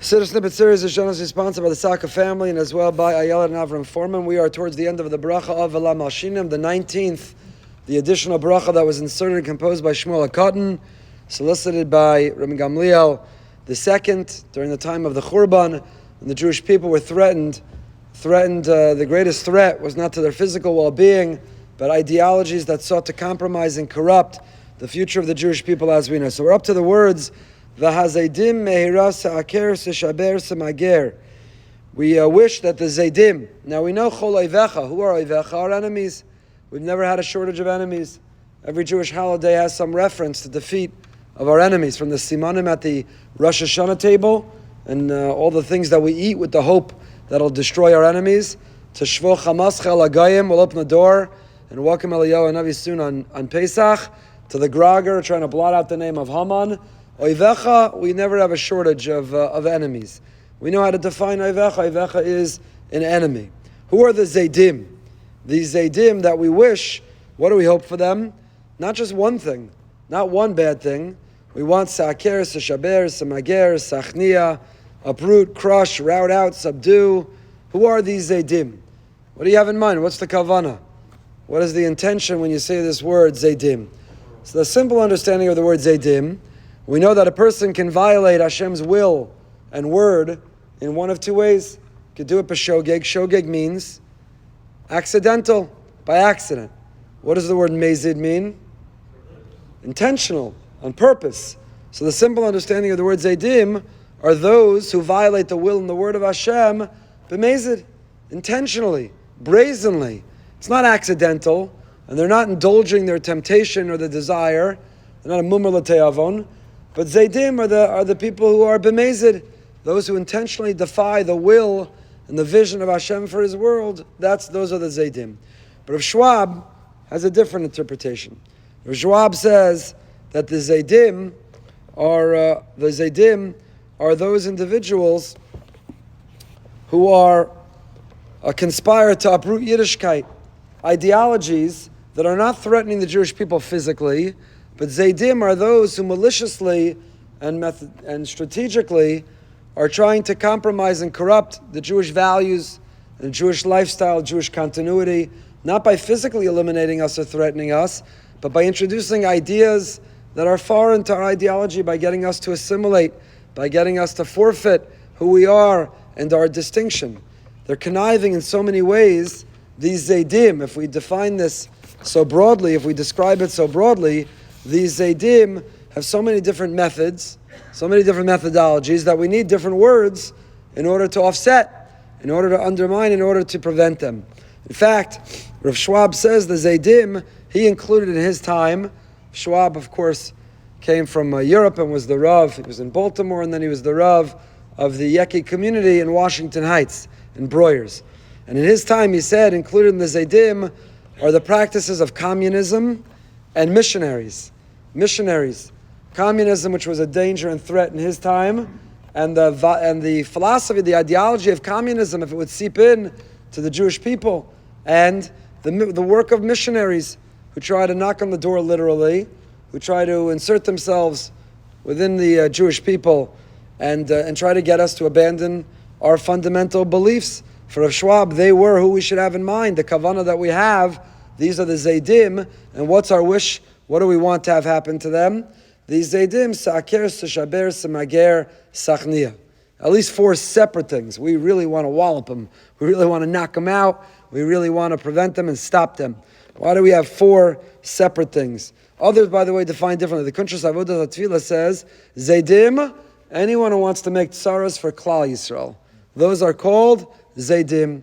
Siddur Snippet series is generously sponsored by the Saka family and as well by Ayala and Avram Foreman. We are towards the end of the bracha of V'la Malshinim, the 19th, the additional bracha that was inserted and composed by Shmuel HaKatan, solicited by Rabbi Gamliel. The second, during the time of the Churban, when the Jewish people were threatened, the greatest threat was not to their physical well-being, but ideologies that sought to compromise and corrupt the future of the Jewish people as we know. So we're up to the words, V'hazaydim mehira sa'aker s'shaber s'mager. We wish that the Zaydim, now we know Chol Oivecha, who are Oivecha? Our enemies. We've never had a shortage of enemies. Every Jewish holiday has some reference to defeat of our enemies, from the Simanim at the Rosh Hashanah table, and all the things that we eat with the hope that'll destroy our enemies, to Shvo Chamas Chel Agayim, we'll open the door and welcome Eliyahu Navi soon on Pesach, to the Grager, trying to blot out the name of Haman. Oivecha, we never have a shortage of enemies. We know how to define Oivecha. Oivecha is an enemy. Who are the Zaydim? These Zaydim that we wish, what do we hope for them? Not just one thing, not one bad thing. We want Sa'aker, Sa'shaber, Sa'mager, Sa'chnia, uproot, crush, rout out, subdue. Who are these Zaydim? What do you have in mind? What's the kavanah? What is the intention when you say this word, Zaydim? So the simple understanding of the word Zaydim, we know that a person can violate Hashem's will and word in one of two ways. You could do it b'shogeg. Shogeg means accidental, by accident. What does the word mezid mean? Intentional, on purpose. So the simple understanding of the word Zaydim are those who violate the will and the word of Hashem b'mezid, intentionally, brazenly. It's not accidental, and they're not indulging their temptation or the desire. They're not a mumar l'te'avon. But Zaydim are the people who are b'mezid, those who intentionally defy the will and the vision of Hashem for His world. Those are the Zaydim. But Rav Schwab has a different interpretation. Rav Schwab says that the Zaydim are those individuals who conspire to uproot Yiddishkeit, ideologies that are not threatening the Jewish people physically, but Zaydim are those who maliciously and strategically are trying to compromise and corrupt the Jewish values, the Jewish lifestyle, Jewish continuity, not by physically eliminating us or threatening us, but by introducing ideas that are foreign to our ideology, by getting us to assimilate, by getting us to forfeit who we are and our distinction. They're conniving in so many ways. These Zaydim, if we define this so broadly, if we describe it so broadly, these Zaydim have so many different methods, so many different methodologies that we need different words in order to offset, in order to undermine, in order to prevent them. In fact, Rav Schwab says the Zaydim, he included in his time. Schwab, of course, came from Europe and was the Rav. He was in Baltimore, and then he was the Rav of the Yeki community in Washington Heights, in Broyers. And in his time, he said, included in the Zaydim are the practices of communism and missionaries. Communism, which was a danger and threat in his time, and the philosophy, the ideology of communism, if it would seep in to the Jewish people, and the work of missionaries who try to knock on the door literally, who try to insert themselves within the Jewish people and try to get us to abandon our fundamental beliefs. For Rav Schwab, they were who we should have in mind, the kavanah that we have. These are the Zaydim, and what's our wish? What do we want to have happen to them? These Zaydim, Sa'aker, Sa'shaber, Sa'mager, Sa'chnia. At least four separate things. We really want to wallop them. We really want to knock them out. We really want to prevent them and stop them. Why do we have four separate things? Others, by the way, define differently. The Kuntres Avodah Tefillah says, Zaydim, anyone who wants to make tsaras for Klal Yisrael. Those are called Zaydim.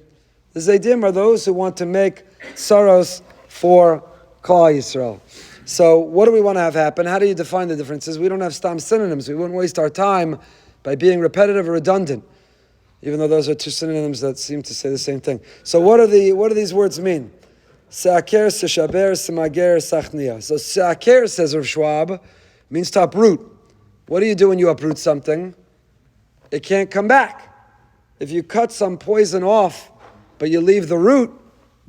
The Zaydim are those who want to make tsaros for Klal Yisrael. So what do we want to have happen? How do you define the differences? We don't have stam synonyms. We wouldn't waste our time by being repetitive or redundant, even though those are two synonyms that seem to say the same thing. So what do these words mean? Sa'aker, Sa'shaber, Sa'mager, Sa'chnia. So Sa'aker, says Rav Schwab, means to uproot. What do you do when you uproot something? It can't come back. If you cut some poison off, but you leave the root,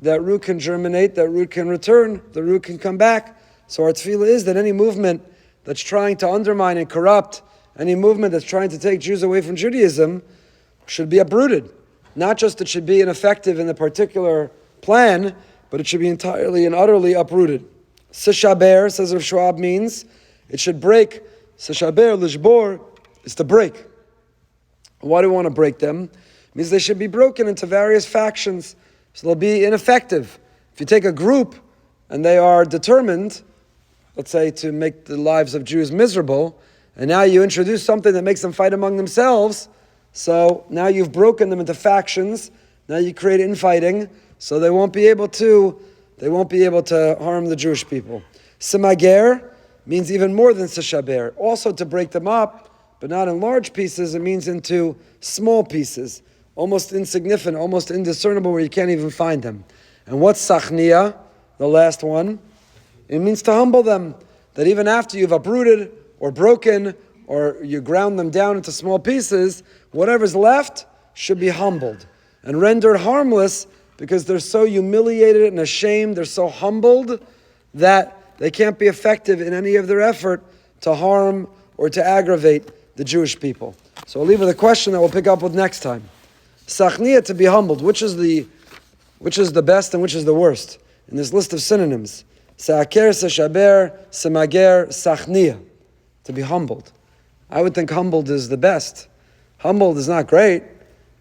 that root can germinate, that root can return, the root can come back. So our tefillah is that any movement that's trying to undermine and corrupt any movement that's trying to take Jews away from Judaism should be uprooted. Not just it should be ineffective in the particular plan, but it should be entirely and utterly uprooted. Sishaber, says Rav Schwab, means it should break. Sishaber, lishbor, is to break. Why do we want to break them? It means they should be broken into various factions, so they'll be ineffective. If you take a group and they are determined, let's say, to make the lives of Jews miserable, and now you introduce something that makes them fight among themselves, so now you've broken them into factions, now you create infighting, so they won't be able to harm the Jewish people. Simager means even more than sishaber, also to break them up, but not in large pieces. It means into small pieces, almost insignificant, almost indiscernible, where you can't even find them. And what's sachnia, the last one? It means to humble them, that even after you've uprooted or broken or you ground them down into small pieces, whatever's left should be humbled and rendered harmless, because they're so humiliated and ashamed, they're so humbled that they can't be effective in any of their effort to harm or to aggravate the Jewish people. So I'll leave with a question that we'll pick up with next time. Sachnia, to be humbled. Which is the best and which is the worst in this list of synonyms? Sa'aker, seshaber, semager, sachnia. To be humbled. I would think humbled is the best. Humbled is not great,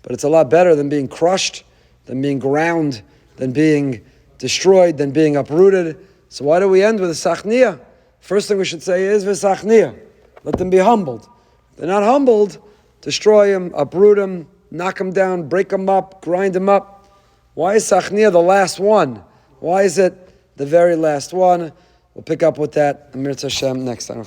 but it's a lot better than being crushed, than being ground, than being destroyed, than being uprooted. So why do we end with a sachnia? First thing we should say is v'sachnia. Let them be humbled. If they're not humbled, destroy them, uproot them, knock them down, break them up, grind them up. Why is sachnia the last one? Why is it the very last one? We'll pick up with that, Amir Hashem, next time.